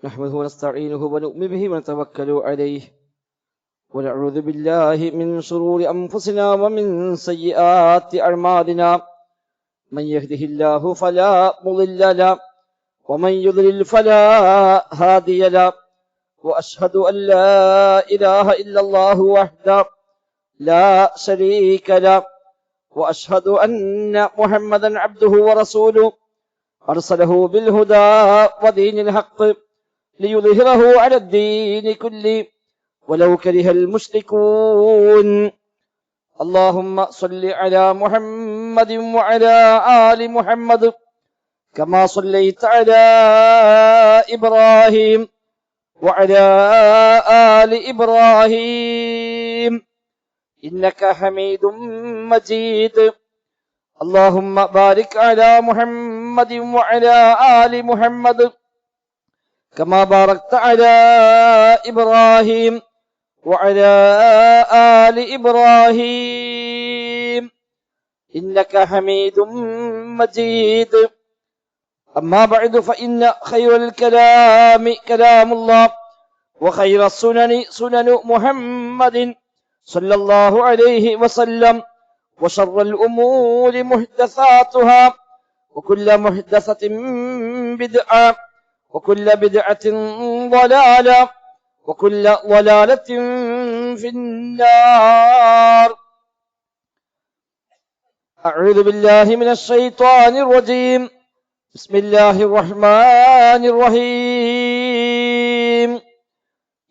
نحمده ونستعينه ونؤمن به ونتوكل عليه ونعوذ بالله من شرور أنفسنا ومن سيئات أعمالنا من يهده الله فلا مضل له ومن يضلل فلا هادي له وأشهد أن لا إله إلا الله وحده لا شريك له وأشهد أن محمدا عبده ورسوله أرسله بالهدى ودين الحق ليظهره على الدين كله ولو كره المشركون اللهم صل على محمد وعلى آل محمد كما صليت على إبراهيم وعلى آل إبراهيم إنك حميد مجيد اللهم بارك على محمد وعلى آل محمد كما باركت على إبراهيم وعلى آل إبراهيم إنك حميد مجيد أما بعد فإن خير الكلام كلام الله وخير السنن سنن محمد صلى الله عليه وسلم وشر الأمور محدثاتها وكل محدثة بدعة وكل بدعة ضلالة وكل ضلالة في النار أعوذ بالله من الشيطان الرجيم بسم الله الرحمن الرحيم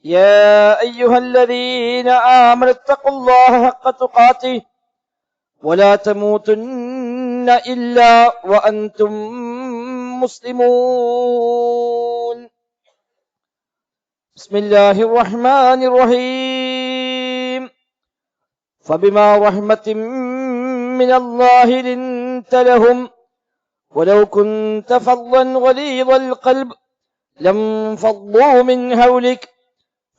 يا أيها الذين آمنوا اتقوا الله حق تقاته ولا تموتن إلا وأنتم مسلمون بسم الله الرحمن الرحيم فبما رحمة من الله لنت لهم ولو كنت فظا غليظ القلب لانفضوا من حولك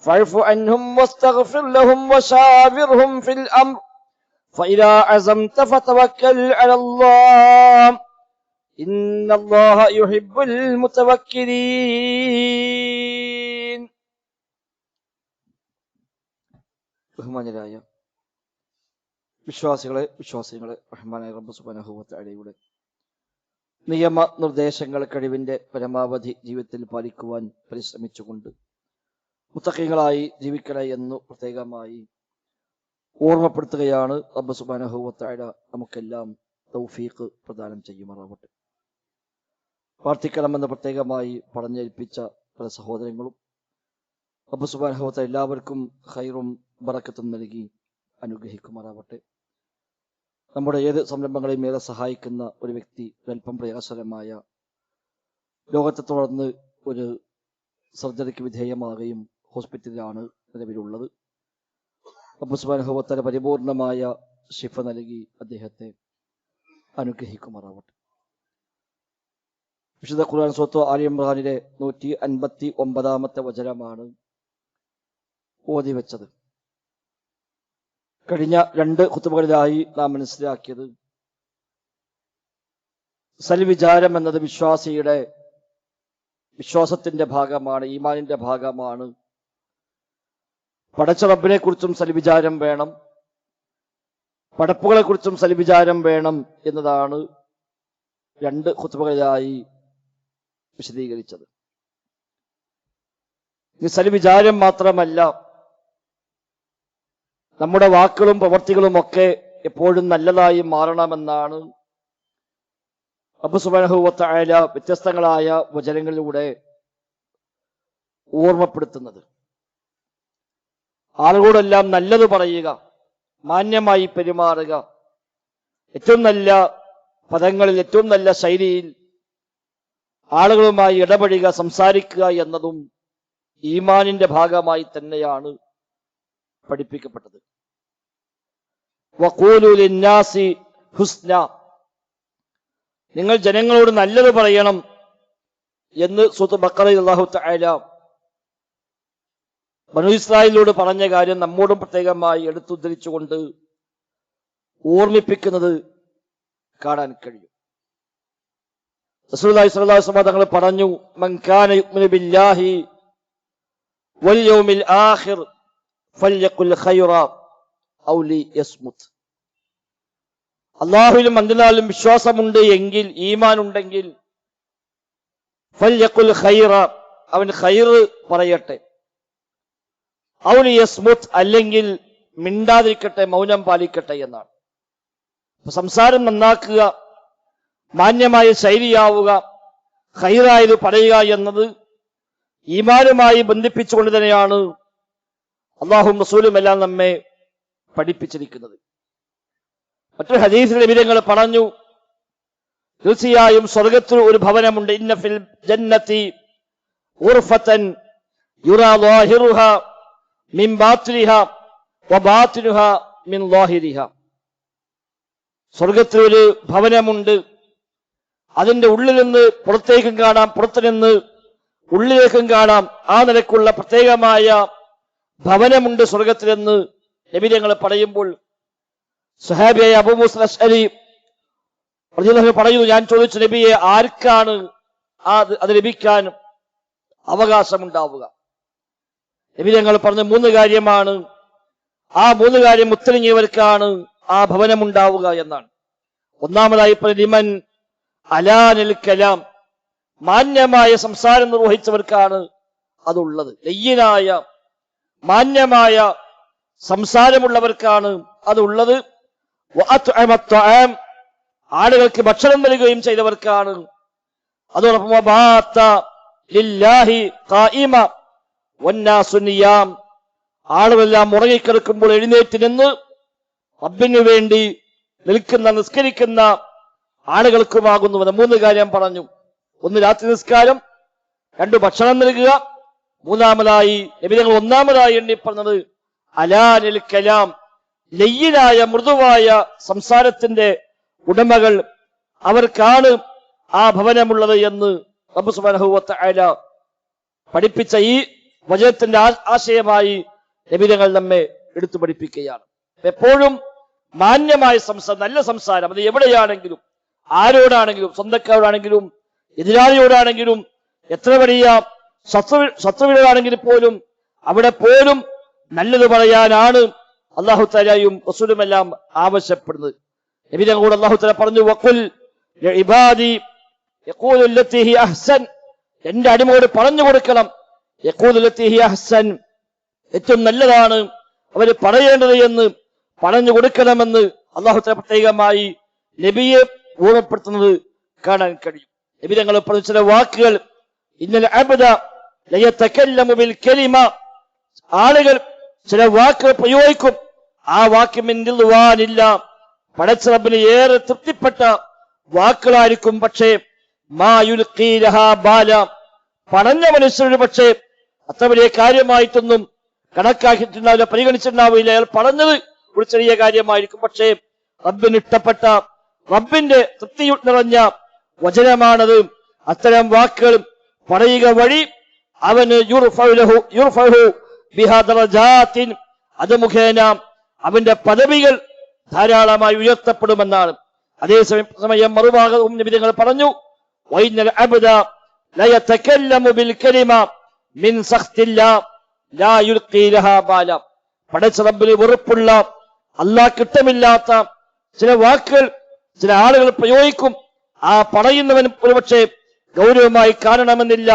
فاعف عنهم واستغفر لهم وشاورهم في الأمر فإذا عزمت فتوكل على الله إن الله يحب المتوكلين. ബഹുമാന്യരായ വിശ്വാസികളെ റഹ്മാനായ റബ്ബ് സുബ്ഹാനഹു വ തആലയുടെ നിയമ നിർദ്ദേശങ്ങൾ കഴിവിന്റെ പരമാവധി ജീവിതത്തിൽ പാലിക്കുവാൻ പരിശ്രമിച്ചുകൊണ്ട് മുത്തഖീങ്ങളായി ജീവിക്കണേ എന്ന് പ്രത്യേകമായി ഓർമ്മപ്പെടുത്തുകയാണ്. റബ്ബ് സുബ്ഹാനഹു വ തആല നമുക്കെല്ലാം തൗഫീഖ് പ്രദാനം ചെയ്യുമാറാവട്ടെ. പ്രാർത്ഥിക്കണമെന്ന് പ്രത്യേകമായി പറഞ്ഞേൽപ്പിച്ച പല സഹോദരങ്ങളും റബ്ബ് സുബ്ഹാനഹു വ തആല എല്ലാവർക്കും ഖൈറും ബറക്കത്തും നൽകി അനുഗ്രഹിക്കുമാറാവട്ടെ. നമ്മുടെ ഏത് സംരംഭങ്ങളെയും ഏറെ സഹായിക്കുന്ന ഒരു വ്യക്തി ഒരൽപ്പം പ്രയാസകരമായ രോഗത്തെ തുടർന്ന് ഒരു സർജറിക്ക് വിധേയമാകുകയും ഹോസ്പിറ്റലിലാണ് നിലവിലുള്ളത്. റബ്ബ് സുബ്ഹാനഹു വ തആല പരിപൂർണമായ ശിഫ നൽകി അദ്ദേഹത്തെ അനുഗ്രഹിക്കുമാറാവട്ടെ. വിശുദ്ധ ഖുർആൻ സൂറത്ത് ആലി ഇംറാനിലെ 159 വചനമാണ് ഓതി വെച്ചത്. കഴിഞ്ഞ 2 ഖുതുബകളിലായി നാം മനസ്സിലാക്കിയത് സൽവിചാരം എന്നത് വിശ്വാസിയുടെ വിശ്വാസത്തിന്റെ ഭാഗമാണ്, ഈമാനിന്റെ ഭാഗമാണ്. പടച്ച റബ്ബിനെ കുറിച്ചും സൽവിചാരം വേണം, പടപ്പുകളെ കുറിച്ചും സൽവിചാരം വേണം എന്നതാണ് 2 ഖുതുബകളിലായി വിശദീകരിച്ചത്. ഈ സൽവിചാരം മാത്രമല്ല, നമ്മുടെ വാക്കുകളും പ്രവർത്തികളും ഒക്കെ എപ്പോഴും നല്ലതായി മാറണമെന്നാണ് റബ്ബ് സുബ്ഹാനഹു വ തആല വ്യത്യസ്തങ്ങളായ വചനങ്ങളിലൂടെ ഓർമ്മപ്പെടുത്തുന്നത്. ആളുകളോടെല്ലാം നല്ലത് പറയുക, മാന്യമായി പെരുമാറുക, ഏറ്റവും നല്ല പദങ്ങളിൽ ഏറ്റവും നല്ല ശൈലിയിൽ ആളുകളുമായി ഇടപെടുക, സംസാരിക്കുക എന്നതും ഈമാനിന്റെ ഭാഗമായി തന്നെയാണ് പഠിപ്പിക്കപ്പെട്ടത്. വഖൂലു ലിന്നാസി ഹുസ്ന, നിങ്ങൾ ജനങ്ങളോട് നല്ലത് പറയണം എന്ന് സൂറത്ത് ബഖറയിൽ അല്ലാഹു തആല ബനൂ ഇസ്രായേലിനോട് പറഞ്ഞ കാര്യം നമ്മോടും പ്രത്യേകമായി എടുത്തുദ്ധരിച്ചുകൊണ്ട് ഓർമ്മിപ്പിക്കുന്നത് കാണാൻ കഴിയും. റസൂലുള്ളാഹി സ്വല്ലല്ലാഹു അലൈഹി വസല്ലം തങ്ങൾ പറഞ്ഞു, മൻ കാന യുഅ്മിനു ബില്ലാഹി വൽ യൗമിൽ ആഖിർ ഫൽയഖുൽ ഖൈറ ഔ ലിയസ്മുത്. അല്ലാഹുവിലും അന്ത്യനാളിലും വിശ്വാസമുണ്ട് എങ്കിൽ, ഈമാൻ ഉണ്ടെങ്കിൽ, ഫൽയഖുൽ ഖൈറ, അവൻ ഖൈർ പറയട്ടെ, ഔ ലിയസ്മുത്, അല്ലെങ്കിൽ മിണ്ടാതിരിക്കട്ടെ, മൗനം പാലിക്കട്ടെ എന്നാണ്. സംസാരം നന്നാക്കുക, മാന്യമായ ശൈലിയാവുക, ഖൈറായത് പറയുക എന്നത് ഈമാനുമായി ബന്ധിപ്പിച്ചുകൊണ്ട് തന്നെയാണ് അല്ലാഹുവും റസൂലും എല്ലാം നമ്മെ പഠിപ്പിച്ചിരിക്കുന്നത്. മറ്റൊരു ഹദീസിൽ നബിതങ്ങൾ പറഞ്ഞു, തീർച്ചയായും സ്വർഗത്തിൽ ഒരു ഭവനമുണ്ട്, ഇന്ന ഫിൽ ജന്നതി ഗുർഫതൻ യുറാ ളാഹിറുഹാ മിൻ ബാത്തിനിഹാ വബാത്തിനുഹാ മിൻ ളാഹിരിഹാ. സ്വർഗത്തിൽ ഒരു ഭവനമുണ്ട്, അതിന്റെ ഉള്ളിൽ നിന്ന് പുറത്തേക്കും കാണാം, പുറത്തു നിന്ന് ഉള്ളിലേക്കും കാണാം. ആ നിലക്കുള്ള പ്രത്യേകമായ ഭവനമുണ്ട് സ്വർഗത്തിലെന്ന് നബിതങ്ങൾ പറയുമ്പോൾ സ്വഹാബിയായ അബൂ മൂസ അശ്അരി റളിയല്ലാഹു പറയുന്നു, ഞാൻ ചോദിച്ചു, നബിയെ, ആർക്കാണ് അത് ലഭിക്കാൻ അവകാശമുണ്ടാവുക? നബിതങ്ങൾ പറഞ്ഞ 3 കാര്യമാണ്. ആ 3 കാര്യം മുത്തലിങ്ങിയവർക്കാണ് ആ ഭവനമുണ്ടാവുക എന്നാണ്. ഒന്നാമതായി ലിമൻ അലാനിൽ കലാം, മാന്യമായ സംസാരം നിർവഹിച്ചവർക്കാണ് അതുള്ളത്. ലയ്യനായ മാന്യമായ സംസാരമുള്ളവർക്കാണ് അതുള്ളത്. ആളുകൾക്ക് ഭക്ഷണം നൽകുകയും ചെയ്തവർക്കാണ്. അതോടൊപ്പം ആളുകളെല്ലാം ഉറങ്ങിക്കിടക്കുമ്പോൾ എഴുന്നേറ്റ് നിന്ന് റബ്ബിന് വേണ്ടി നിൽക്കുന്ന, നിസ്കരിക്കുന്ന ആളുകൾക്കുമാകുന്നുവെന്ന് 3 കാര്യം പറഞ്ഞു. 1 രാത്രി നിസ്കാരം, 2 ഭക്ഷണം നൽകുക, 3ാമതായി നബിതങ്ങൾ 1ാമതായി എണ്ണി പറഞ്ഞത് അലാനിൽ കലാം, ലയ്യനായ മൃദുവായ സംസാരത്തിന്റെ ഉടമകൾ, അവർക്കാണ് ആ ഭവനമുള്ളത് എന്ന് റബ്ബ് സുബ്ഹാനഹു വ തആല പഠിപ്പിച്ച ഈ വചനത്തിന്റെ ആശയമായി നബിതങ്ങൾ നമ്മെ എടുത്തു പഠിപ്പിക്കുകയാണ്. എപ്പോഴും മാന്യമായ സംസാരം, നല്ല സംസാരം, അത് എവിടെയാണെങ്കിലും, ആരോടാണെങ്കിലും, സ്വന്തക്കാരോടാണെങ്കിലും, എതിരാളിയോടാണെങ്കിലും, എത്ര വലിയ ശത്രുവിനോടാണെങ്കിൽ പോലും അവിടെ പോലും നല്ലത് പറയാനാണ് അല്ലാഹു തആലയും റസൂലും എല്ലാം ആവശ്യപ്പെടുന്നത്. നബിതങ്ങളോട് അല്ലാഹു തആല പറഞ്ഞു, വഖുൽ ലിഇബാദി യഖൂലു ലത്തി ഹി അഹ്സൻ, എന്റെ അടിമയോട് പറഞ്ഞു കൊടുക്കണം, യഖൂലു ലത്തി ഹി അഹ്സൻ, ഏറ്റവും നല്ലതാണ് അവർ പറയേണ്ടത് എന്ന് പറഞ്ഞു കൊടുക്കണമെന്ന് അല്ലാഹു തആല പ്രത്യേകമായി നബിയെ ഓർമ്മപ്പെടുത്തുന്നത് കാണാൻ കഴിയും. നബിതങ്ങൾ പറഞ്ഞ ചില വാക്കുകൾ, ഇന്നൽ അബ്ദ ലയതകല്ലമു ബിൽ കലിമ, ആളുകൾ ചില വാക്കുകൾ പ്രയോഗിക്കും, ആ വാക്ക് മിൻ റിദ്വാനില്ല, പടച്ച റബ്ബിന് ഏറെ തൃപ്തിപ്പെട്ട വാക്കുകളായിരിക്കും. പക്ഷേ മാ യുൽഖീ ലഹാ ബാല, പറഞ്ഞ മനുഷ്യർ പക്ഷേ അത്ര വലിയ കാര്യമായിട്ടൊന്നും കണക്കാക്കിയിട്ടുണ്ടാവില്ല, പരിഗണിച്ചിട്ടുണ്ടാവില്ല. അയാൾ പറഞ്ഞത് ഒരു ചെറിയ കാര്യമായിരിക്കും, പക്ഷേ റബ്ബിന് ഇഷ്ടപ്പെട്ട, റബ്ബിന്റെ തൃപ്തി നിറഞ്ഞ വചനമാണത്. അത്തരം വാക്കുകൾ പറയുക വഴി അവന് അത് മുഖേന അവന്റെ പദവികൾ ധാരാളമായി ഉയർത്തപ്പെടുമെന്നാണ്. അതേസമയം മറുഭാഗവും നബിതങ്ങൾ പറഞ്ഞു, വൈനൽ അബ്ദ ലയതകല്ലമു ബിൽ കലിമ മിൻ സഖ്തില്ലാ ലാ യുൽഖീ ലഹാ ബാല, പടച്ച റബ്ബിന് വെറുപ്പുള്ള, അല്ലാഹ്ക്ക് ഇഷ്ടമില്ലാത്ത ചില വാക്കുകൾ ചില ആളുകൾ പ്രയോഗിക്കും. ആ പറയുന്നവൻ ഒരുപക്ഷെ ഗൗരവമായി കാണണമെന്നില്ല,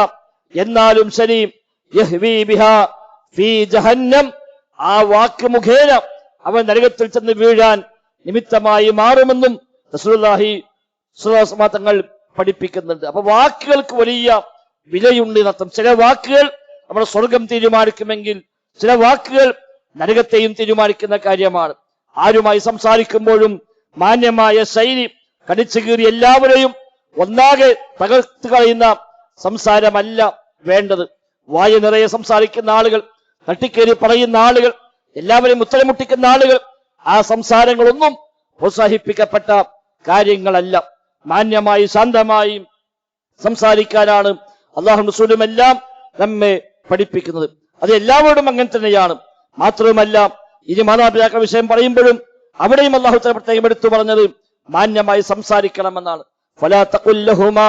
എന്നാലും ശരി, യഹ്വി ബിഹാ ഫീ ജഹന്നം, ആ വാക്ക് മുഖേന അവൻ നരകത്തിൽ ചെന്ന് വീഴാൻ നിമിത്തമായി മാറുമെന്നും റസൂലുള്ളാഹി സ്വല്ലല്ലാഹു അലൈഹി വസല്ലം തങ്ങൾ പഠിപ്പിക്കുന്നുണ്ട്. അപ്പൊ വാക്കുകൾക്ക് വലിയ വിലയുണ്ട് എന്നർത്ഥം. ചില വാക്കുകൾ നമ്മുടെ സ്വർഗം തീരുമാനിക്കുമെങ്കിൽ ചില വാക്കുകൾ നരകത്തെയും തീരുമാനിക്കുന്ന കാര്യമാണ്. ആരുമായി സംസാരിക്കുമ്പോഴും മാന്യമായ ശൈലി, കടിച്ചു കീറി എല്ലാവരെയും ഒന്നാകെ തകർത്ത് കളയുന്ന സംസാരമല്ല വേണ്ടത്. വായ നിറയെ സംസാരിക്കുന്ന ആളുകൾ, തട്ടിക്കേറി പറയുന്ന ആളുകൾ, എല്ലാവരെയും ഉത്തരമുട്ടിക്കുന്ന ആളുകൾ, ആ സംസാരങ്ങളൊന്നും പ്രോത്സാഹിപ്പിക്കപ്പെട്ട കാര്യങ്ങളല്ല. മാന്യമായി ശാന്തമായി സംസാരിക്കാനാണ് അല്ലാഹുവും റസൂലും എല്ലാം നമ്മെ പഠിപ്പിക്കുന്നത്. അത് എല്ലാവരോടും അങ്ങനെ തന്നെയാണ്. മാത്രവുമല്ല, ഇനി മാതാപിതാക്കളുടെ വിഷയം പറയുമ്പോഴും അവിടെയും അല്ലാഹു തആല പ്രത്യേകം എടുത്തു പറഞ്ഞത് മാന്യമായി സംസാരിക്കണമെന്നാണ്. ഫലാ തഖുൽ ലഹുമാ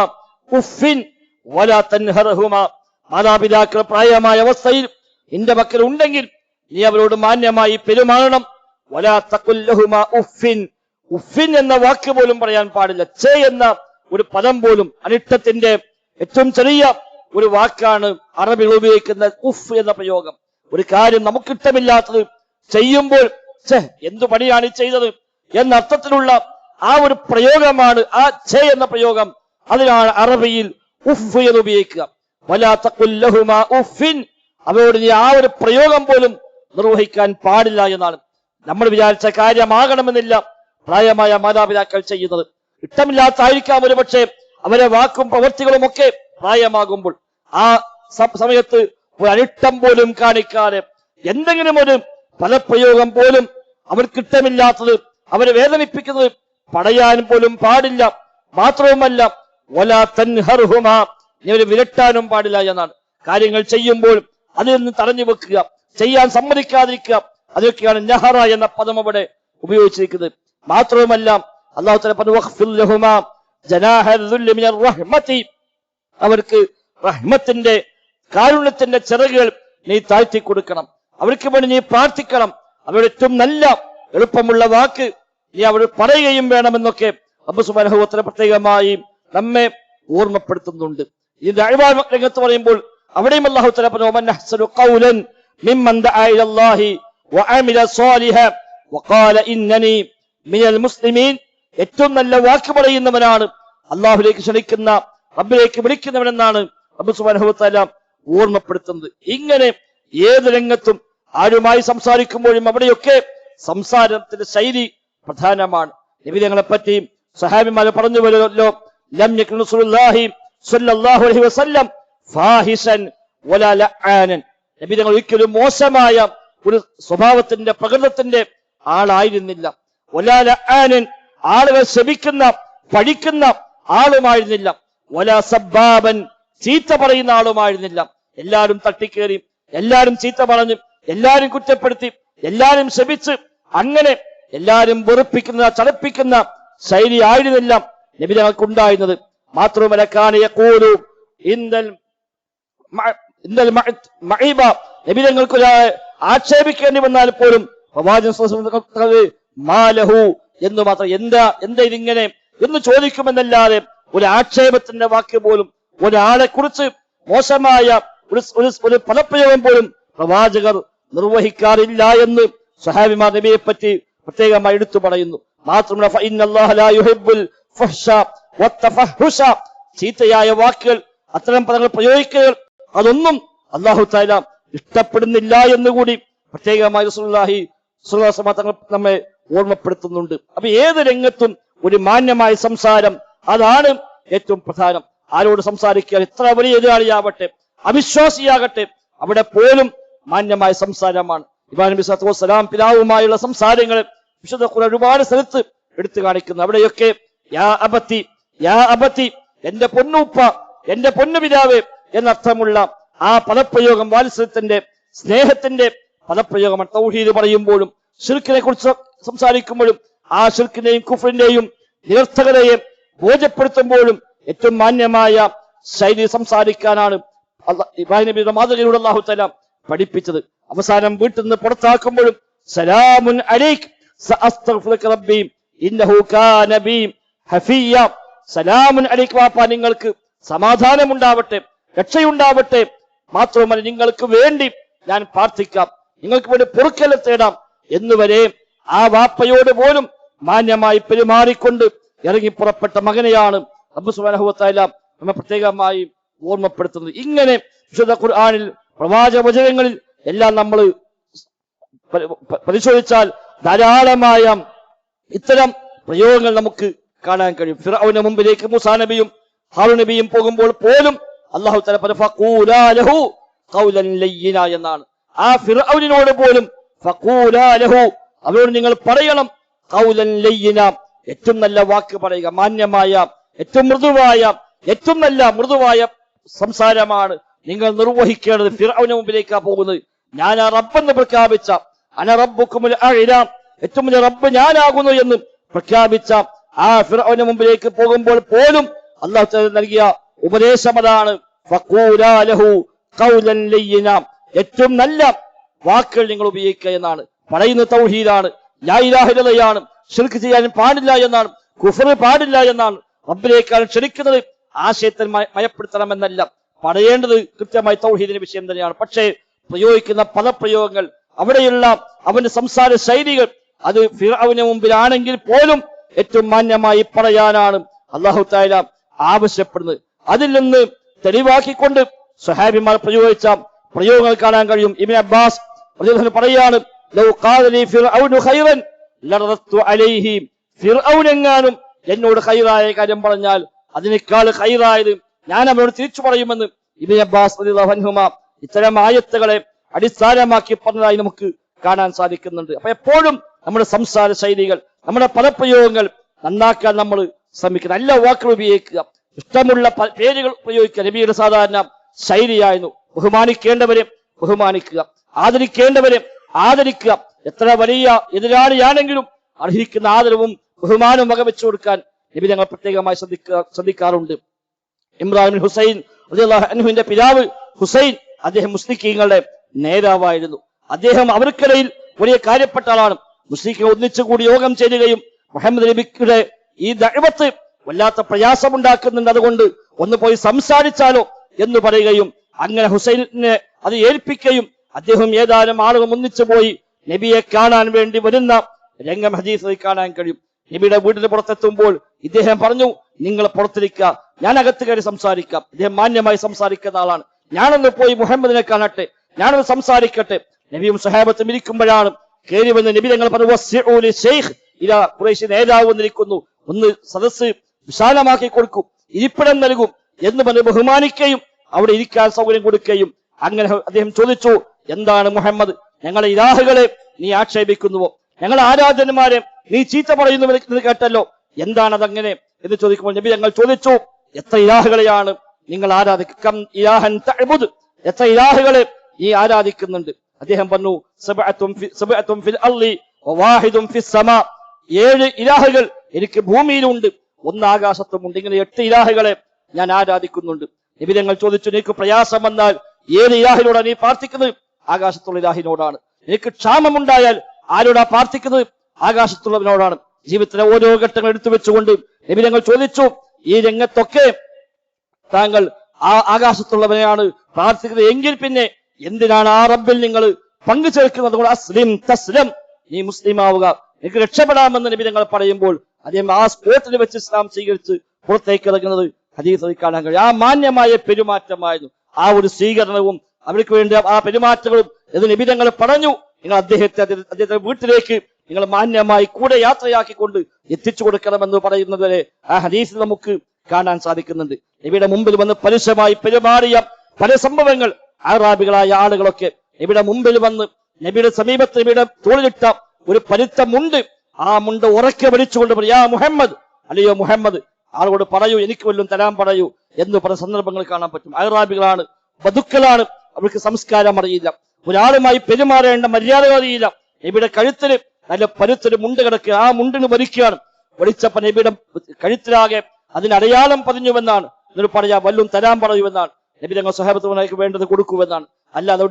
ഉഫിൻ വലാ തൻഹർഹുമാ, മാതാപിതാക്കൾ പ്രായമായ അവസ്ഥയിൽ നിന്റെ മക്കൾ ഉണ്ടെങ്കിൽ നീ അവരോട് മാന്യമായി പെരുമാറണം. വലാ തഖുൽ ലഹുമാ ഉഫിൻ, ഉഫിൻ എന്ന വാക്ക് പോലും പറയാൻ പാടില്ല. ചേ എന്ന ഒരു പദം പോലും, അനിഷ്ടത്തിന്റെ ഏറ്റവും ചെറിയ ഒരു വാക്കാണ് അറബികൾ ഉപയോഗിക്കുന്ന ഉഫ് എന്ന പ്രയോഗം. ഒരു കാര്യം നമുക്കിഷ്ടമില്ലാത്തത് ചെയ്യുമ്പോൾ എന്തു പണിയാണ് ചെയ്തത് എന്ന അർത്ഥത്തിലുള്ള ആ ഒരു പ്രയോഗമാണ് ആ ഛേ എന്ന പ്രയോഗം. അതിനാണ് അറബിയിൽ ഉഫ് എന്ന് ഉപയോഗിക്കുക. വലാ തഖുൽ ലഹുമാ ഉഫിൻ, അവരോട് നീ ആ ഒരു പ്രയോഗം പോലും നിർവഹിക്കാൻ പാടില്ല എന്നാണ്. നമ്മൾ വിചാരിച്ച കാര്യമാകണമെന്നില്ല പ്രായമായ മാതാപിതാക്കൾ ചെയ്യുന്നത്. ഇഷ്ടമില്ലാത്തായിരിക്കാം ഒരു പക്ഷേ അവരെ വാക്കും പ്രവൃത്തികളും ഒക്കെ പ്രായമാകുമ്പോൾ. ആ സമയത്ത് ഒരു അനിഷ്ടം പോലും കാണിക്കാതെ എന്തെങ്കിലും ഒരു പദപ്രയോഗം പോലും അവർക്ക് ഇഷ്ടമില്ലാത്തത്, അവരെ വേദനിപ്പിക്കുന്നത് പറയാൻ പോലും പാടില്ല. മാത്രവുമല്ല വലാ തൻഹർഹുമാ, നീ അവരെ വിരട്ടാനും പാടില്ല എന്നാണ്. കാര്യങ്ങൾ ചെയ്യുമ്പോൾ അതിൽ നിന്ന് തടഞ്ഞു വെക്കുക, ചെയ്യാൻ സമ്മതിക്കാതിരിക്കുക, അതൊക്കെയാണ് നഹറ എന്ന പദം അവിടെ ഉപയോഗിച്ചിരിക്കുന്നത്. മാത്രവുമല്ല അല്ലാഹു തആല പറഞ്ഞു വഖ്ഫിർ ലഹുമാ ജനാഹ ദുല്ലി മിനർ റഹ്മതി, അവർക്ക് റഹ്മത്തിന്റെ കാരുണ്യത്തിന്റെ ചിറകുകൾ നീ താഴ്ത്തി കൊടുക്കണം. അവർക്ക് വേണ്ടി നീ പ്രാർത്ഥിക്കണം. അവരുടെ ഏറ്റവും നല്ല എളുപ്പമുള്ള വാക്ക് നീ അവർ പറയുകയും വേണമെന്നൊക്കെ റബ്ബ് സുബ്ഹാനഹു വ തആല പ്രത്യേകമായി നമ്മെ ഓർമ്മപ്പെടുത്തുന്നുണ്ട്. ഈ ദഅവ രംഗത്ത് പറയുമ്പോൾ അവിടെയും അല്ലാഹു തആല പറഞ്ഞു വമൻ അഹ്സനു ഖൗലൻ മിമ്മൻ ദഅ ഇലല്ലാഹി വഅമില സ്വാലിഹൻ വഖാല ഇന്നനി മിനൽ മുസ്ലിമീൻ, ഏറ്റവും നല്ല വാക്ക് പറയുന്നവനാണ് അല്ലാഹുവിലേക്ക് ക്ഷണിക്കുന്ന, റബ്ബിലേക്ക് വിളിക്കുന്നവനെന്നാണ് റബ്ബ് സുബ്ഹാനഹു വ തആല ഓർമ്മപ്പെടുത്തുന്നത്. ഇങ്ങനെ ഏത് രംഗത്തും ആരുമായി സംസാരിക്കുമ്പോഴും അവിടെയൊക്കെ സംസാരത്തിന്റെ ശൈലി പ്രധാനമാണ്. നബി തങ്ങളെ പറ്റി സഹാബിമാരെ പറഞ്ഞു വരുമല്ലോ, ലം യകുൻ റസൂലുള്ളാഹി സ്വല്ലല്ലാഹു അലൈഹി വസല്ലം ഫാഹിശൻ വലാ ലആനൻ, നബി തങ്ങൾ ഒരിക്കലും മോശമായ ഒരു സ്വഭാവത്തിന്റെ പ്രകൃതത്തിന്റെ ആളായിരുന്നില്ല. വലാ ലആനൻ, ആളുകൾ ശപിക്കുന്ന പഴിക്കുന്ന ആളുമായിരുന്നില്ല. വലാ സബ്ബാബൻ, ചീത്ത പറയുന്ന ആളുമായിരുന്നില്ല. എല്ലാരും തട്ടിക്കേറി, എല്ലാരും ചീത്ത പറഞ്ഞ്, എല്ലാരും കുറ്റപ്പെടുത്തി, എല്ലാരും ശപിച്ച്, അങ്ങനെ എല്ലാരും വെറുപ്പിക്കുന്ന ചടപ്പിക്കുന്ന ശൈലി ആയിരുന്നില്ല നബി തങ്ങൾക്ക് ഉണ്ടായിരുന്നത്. മാത്രമല്ല കാന യഖൂലു ഇന്നൽ മഈബ, നബി തങ്ങൾക്ക് ആക്ഷേപിക്കേണ്ടി വന്നാൽ പോലും മാലഹു എന്ന് മാത്രം, എന്താ ഇതിങ്ങനെ എന്ന് ചോദിക്കുമെന്നല്ലാതെ ഒരു ആക്ഷേപത്തിന്റെ വാക്ക് പോലും, ഒരാളെ കുറിച്ച് മോശമായ ഒരു പദപ്രയോഗം പോലും പ്രവാചകർ നിർവഹിക്കാറില്ല എന്ന് സ്വഹാബിമാർ നബിയെ പറ്റി പ്രത്യേകമായി എടുത്തു പറയുന്നു. മാത്രമല്ല ഫഇന്നല്ലാഹ ലാ യുഹിബ്ബുൽ ഫഹ്ശ വത്തഫഹുശ, ചീത്തയായ വാക്കുകൾ, അത്തരം പദങ്ങൾ പ്രയോഗിക്കുക, അതൊന്നും അല്ലാഹു തആല ഇഷ്ടപ്പെടുന്നില്ല എന്നുകൂടി പ്രത്യേകമായി റസൂലുള്ളാഹി സ്വല്ലല്ലാഹു അലൈഹി വസല്ലം തങ്ങൾ നമ്മെ ഓർമ്മപ്പെടുത്തുന്നുണ്ട്. അപ്പൊ ഏത് രംഗത്തും ഒരു മാന്യമായ സംസാരം, അതാണ് ഏറ്റവും പ്രധാനം. ആരോട് സംസാരിക്കാൻ, എത്ര വലിയ എതിരാളിയാവട്ടെ, അവിശ്വാസിയാകട്ടെ, അവിടെ പോലും മാന്യമായ സംസാരമാണ്. ഇബ്രാഹിം നബി സ്വല്ലല്ലാഹു അലൈഹി വസല്ലം പിതാവുമായുള്ള സംസാരങ്ങൾ വിശുദ്ധ ഖുർആൻ ഒരുപാട് സ്ഥലത്ത് എടുത്തു കാണിക്കുന്നു. അവിടെയൊക്കെ യാ അബത്തി, യാ അബത്തി, എന്റെ പൊന്നുപ്പ, എന്റെ പൊന്നു പിതാവേ എന്നർത്ഥമുള്ള ആ പദപ്രയോഗം വാത്സല്യത്തിന്റെ, സ്നേഹത്തിന്റെ പദപ്രയോഗമാണ്. തൗഹീദ് പറയുമ്പോഴും ശിർക്കിനെ കുറിച്ച് സംസാരിക്കുമ്പോഴും ആ ശിർക്കിന്റെയും കുഫ്രിന്റെയും നിരർത്ഥകതയെ ബോധ്യപ്പെടുത്തുമ്പോഴും ഏറ്റവും മാന്യമായ ശൈലി സംസാരിക്കാനാണ് ഇബ്രാഹിം നബിയുടെ മാതൃകയിലൂടെ അല്ലാഹു തആല പഠിപ്പിച്ചത്. അവസാനം വീട്ടിൽ നിന്ന് പുറത്താക്കുമ്പോഴും സലാമുൻ അലൈക് സഅസ്തഗ്ഫിറുക റബ്ബി ഇന്നഹു കാന ബി ഹഫിയ, സലാമുൻ അലൈക് വാപ്പ, നിങ്ങൾക്ക് സമാധാനമുണ്ടാവട്ടെ, രക്ഷയുണ്ടാവട്ടെ, മാത്രമല്ല നിങ്ങൾക്ക് വേണ്ടി ഞാൻ പ്രാർത്ഥിക്കാം, നിങ്ങൾക്ക് വേണ്ടി പൊറുക്കൽ തേടാം എന്നുവരെ ആ വാപ്പയോട് പോലും മാന്യമായി പെരുമാറിക്കൊണ്ട് ഇറങ്ങി പുറപ്പെട്ട മകനെയാണ് റബ്ബ് സുബ്ഹാനഹു വ തആല നമ്മെ പ്രത്യേകമായി ഓർമ്മപ്പെടുത്തുന്നത്. ഇങ്ങനെ വിശുദ്ധ ഖുർആനിൽ പ്രവാചക വചനങ്ങളിൽ എല്ലാം നമ്മൾ പരിശോധിച്ചാൽ ധാരാളമായ ഇത്തരം പ്രയോഗങ്ങൾ നമുക്ക് കാണാൻ കഴിയും. ഫിർഔന്റെ മുമ്പിലേക്ക് മൂസാ നബിയും ഹാറൂൻ നബിയും പോകുമ്പോൾ പോലും അല്ലാഹു തആല ഫഖൂലാ ലഹു ഖൗലൻ ലയ്യിന എന്നാണ്. ആ ഫിർഔനിനോട് പോലും ഫഖൂലാ ലഹു, അവരോട് നിങ്ങൾ പറയണം ഖൗലൻ ലയ്യിന, ഏറ്റവും നല്ല വാക്ക് പറയുക, മാന്യമായ, ഏറ്റവും മൃദുവായ സംസാരമാണ് നിങ്ങൾ നിർവഹിക്കേണ്ടത്. ഫിർഔന്റെ മുമ്പിലേക്കാ പോകുന്നത്. ഞാൻ ആ റബ്ബെന്ന് പ്രഖ്യാപിച്ച, അന റബ്ബുക്കുമുൽ അഅ്ല, ഏറ്റവും വലിയ റബ്ബ് ഞാനാകുന്നു എന്ന് പ്രഖ്യാപിച്ച ആ ഫിർഔന്റെ മുമ്പിലേക്ക് പോകുമ്പോൾ പോലും അല്ലാഹു തആല നൽകിയ ഉപദേശം അതാണ്. ഫഖൂലാ ലഹു ഖൗലൻ ലയ്യിന, ഏറ്റവും നല്ല വാക്കുകൾ നിങ്ങൾ ഉപയോഗിക്കുക എന്നാണ്. പറയുന്ന തൗഹീദാണ്, ലാ ഇലാഹ ഇല്ലല്ലാഹ്, ശിർക്ക് ചെയ്യാൻ പാടില്ല എന്നാണ്, കുഫർ പാടില്ല എന്നാണ്. റബ്ബിലേക്കാൾ ക്ഷണിക്കുന്നത് ആശയത്തിൽ മയപ്പെടുത്തണമെന്നല്ല, പറയേണ്ടത് കൃത്യമായി തൗഹീദിന്റെ വിഷയം തന്നെയാണ്. പക്ഷേ പ്രയോഗിക്കുന്ന പദപ്രയോഗങ്ങൾ, അവിടെയുള്ള അവന്റെ സംസാര ശൈലികൾ, അത് ഫിർഔന് മുമ്പിലാണെങ്കിൽ പോലും ഏറ്റവും മാന്യമായി പറയാനാണ് അല്ലാഹു തആല ആവശ്യപ്പെടുന്നത്. അതിൽ നിന്ന് തെളിവാക്കിക്കൊണ്ട് സ്വഹാബിമാർ പ്രയോഗിച്ച പ്രയോഗങ്ങൾ കാണാൻ കഴിയും. ഇബ്നു അബ്ബാസ് റളിയല്ലാഹു അൻഹു പറയാണ്, ലൗ ഖാല ലി ഫിർഔനു ഖൈറൻ ലറദത്തു അലൈഹി, ഫിർഔൻ എങ്ങാനും എന്നോട് ഖൈറായ കാര്യം പറഞ്ഞാൽ അതിനേക്കാൾ ഖൈറായത് ഞാൻ അവരോട് തിരിച്ചു പറയുമെന്ന് ഇബ്നു അബ്ബാസ് റളിയല്ലാഹു അൻഹുമാ ഇത്തരം ആയത്തുകളെ അടിസ്ഥാനമാക്കി പറഞ്ഞതായി നമുക്ക് കാണാൻ സാധിക്കുന്നുണ്ട്. അപ്പൊ എപ്പോഴും നമ്മുടെ സംസാര ശൈലികൾ, നമ്മുടെ പദപ്രയോഗങ്ങൾ നന്നാക്കാൻ നമ്മൾ ശ്രമിക്കുക. നല്ല വാക്കുകൾ ഉപയോഗിക്കുക, ഇഷ്ടമുള്ള പേരുകൾ ഉപയോഗിക്കുക. നബിയുടെ സാധാരണ ശൈലിയായിരുന്നു. ബഹുമാനിക്കേണ്ടവരെ ബഹുമാനിക്കുക, ആദരിക്കേണ്ടവരെ ആദരിക്കുക. എത്ര വലിയ എതിരാളിയാണെങ്കിലും അർഹിക്കുന്ന ആദരവും ബഹുമാനവും വകവെച്ചു കൊടുക്കാൻ നബി ഞങ്ങൾ പ്രത്യേകമായി ശ്രദ്ധിക്കാറുണ്ട്. ഇമ്രാൻ ബിൻ ഹുസൈൻ റളിയല്ലാഹു അൻഹുവിന്റെ പിതാവ് ഹുസൈൻ, അദ്ദേഹം മുസ്ലിക്കീങ്ങളുടെ നേതാവായിരുന്നു. അദ്ദേഹം അവർക്കിടയിൽ വലിയ കാര്യപ്പെട്ട ആളാണ്. മുസ്ലിങ്ങൾ ഒന്നിച്ചുകൂടി യോഗം ചേരുകയും മുഹമ്മദ് നബിയുടെ ഈ ദഅവത്ത് വല്ലാത്ത പ്രയാസമുണ്ടാക്കുന്നുണ്ട്, അതുകൊണ്ട് ഒന്ന് പോയി സംസാരിച്ചാലോ എന്ന് പറയുകയും അങ്ങനെ ഹുസൈനെ അത് ഏൽപ്പിക്കുകയും അദ്ദേഹം ഏതാനും ആളുകൾ ഒന്നിച്ചു പോയി നബിയെ കാണാൻ വേണ്ടി വരുന്ന രംഗം ഹദീസിൽ കാണാൻ കഴിയും. നബിയുടെ വീടിന് പുറത്തെത്തുമ്പോൾ ഇദ്ദേഹം പറഞ്ഞു, നിങ്ങൾ പുറത്തിരിക്കുക, ഞാൻ അകത്ത് കയറി സംസാരിക്കാം. ഇദ്ദേഹം മാന്യമായി സംസാരിക്കുന്ന ആളാണ്. ഞാനൊന്ന് പോയി മുഹമ്മദിനെ കാണട്ടെ, ഞാനൊന്ന് സംസാരിക്കട്ടെ. നബിയും സഹാബത്തും ഇരിക്കുമ്പോഴാണ് കയറി വന്ന് നബി തങ്ങൾ പറഞ്ഞു, ഷെയ്ഖ് ഇതാ ഖുറൈശി നേതാവ് വന്നിരിക്കുന്നു, ഒന്ന് സദസ്സ് വിശാലമാക്കി കൊടുക്കും, ഇരിപ്പിടം നൽകും എന്ന് പറഞ്ഞ് ബഹുമാനിക്കുകയും അവിടെ ഇരിക്കാൻ സൗകര്യം കൊടുക്കുകയും. അങ്ങനെ അദ്ദേഹം ചോദിച്ചു, എന്താണ് മുഹമ്മദ്, ഞങ്ങളെ ഇലാഹുകളെ നീ ആക്ഷേപിക്കുന്നുവോ, ഞങ്ങളെ ആരാധകന്മാരെ നീ ചീത്ത പറയുന്നു കേട്ടല്ലോ, എന്താണതങ്ങനെ എന്ന് ചോദിക്കുമ്പോൾ നബി ഞങ്ങൾ ചോദിച്ചു, എത്ര ഇലാഹുകളെയാണ് നിങ്ങൾ ആരാധിക്കും, എത്ര ഇലാഹുകളെ നീ ആരാധിക്കുന്നുണ്ട്? അദ്ദേഹം പറഞ്ഞു, 7 ഇലാഹുകൾ എനിക്ക് ഭൂമിയിലുണ്ട്, 1 ആകാശത്തുമുണ്ട്. ഇങ്ങനെ 8 ഇലാഹുകളെ ഞാൻ ആരാധിക്കുന്നുണ്ട്. നബി ഞങ്ങൾ ചോദിച്ചു, നിനക്ക് പ്രയാസം വന്നാൽ ഏത് ഇലാഹിനോടാണ് നീ പ്രാർത്ഥിക്കുന്നത്? ആകാശത്തുള്ള ഇലാഹിനോടാണ്. നിനക്ക് ക്ഷാമമുണ്ടായാൽ ആരോടാ പ്രാർത്ഥിക്കുന്നത്? ആകാശത്തുള്ളവനോടാണ്. ജീവിതത്തിലെ ഓരോ ഘട്ടങ്ങൾ എടുത്തു വെച്ചുകൊണ്ട് നബി ഞങ്ങൾ ചോദിച്ചു, ഈ രംഗത്തൊക്കെ താങ്കൾ ആ ആകാശത്തുള്ളവനെയാണ് പ്രാർത്ഥിക്കുന്നത് എങ്കിൽ പിന്നെ എന്തിനാണ് ആ റബ്ബിൽ നിങ്ങൾ പങ്കു ചേർക്കുന്നത്? അതുകൊണ്ട് അസ്ലിം തസ്ലം, നീ മുസ്ലിം ആവുക, എനിക്ക് രക്ഷപ്പെടാമെന്ന് നബി ഞങ്ങൾ പറയുമ്പോൾ അദ്ദേഹം ആ സ്പോട്ടിൽ വെച്ച് ഇസ്ലാം സ്വീകരിച്ച് പുറത്തേക്ക് ഇറങ്ങുന്നത് ഹദീസിൽ കാണാൻ കഴിയും. ആ മാന്യമായ പെരുമാറ്റമായിരുന്നു, ആ ഒരു സ്വീകരണവും അവർക്ക് വേണ്ടി ആ പെരുമാറ്റങ്ങളും എന്ന് നബി ഞങ്ങൾ പറഞ്ഞു. നിങ്ങൾ അദ്ദേഹത്തെ വീട്ടിലേക്ക് നിങ്ങൾ മാന്യമായി കൂടെ യാത്രയാക്കിക്കൊണ്ട് എത്തിച്ചു കൊടുക്കണമെന്ന് പറയുന്നതുവരെ ആ ഹദീസിൽ നമുക്ക് കാണാൻ സാധിക്കുന്നുണ്ട്. നബിയുടെ മുമ്പിൽ വന്ന് പരുഷമായി പെരുമാറിയ പല സംഭവങ്ങൾ അറാബികളായ ആളുകളൊക്കെ നബിയുടെ മുമ്പിൽ വന്ന് നബിയുടെ സമീപത്ത് നബിയുടെ തോളിലിട്ട ഒരു പരുത്ത മുണ്ട്, ആ മുണ്ട് ഉറക്കെ വലിച്ചുകൊണ്ട് പറയും, യാ മുഹമ്മദ്, അല്ലയോ മുഹമ്മദ്, ആളോട് പറയൂ, എനിക്ക് വല്ലതും തരാൻ പറയൂ എന്ന് പല സന്ദർഭങ്ങൾ കാണാൻ പറ്റും. അറാബികളാണ്, ബദുക്കളാണ്, അവർക്ക് സംസ്കാരം അറിയില്ല, ഒരാളുമായി പെരുമാറേണ്ട മര്യാദ അറിയില്ല. നബിയുടെ കഴുത്തിന് നല്ല പരുത്തൊരു മുണ്ട് കിടക്കുക, ആ മുണ്ടിന് വലിക്കുകയാണ്. വലിച്ചപ്പ നബിയുടെ കഴുത്തിലാകെ അതിന് അടയാളം പതിഞ്ഞുവെന്നാണ്. എന്നിട്ട് പറയാ, വല്ലതും തരാൻ പറയുമെന്നാണ്. നബി തങ്ങൾ സ്വഹാബത്തുമാർക്ക് വേണ്ടത് കൊടുക്കുമെന്നാണ്. അല്ലാതെ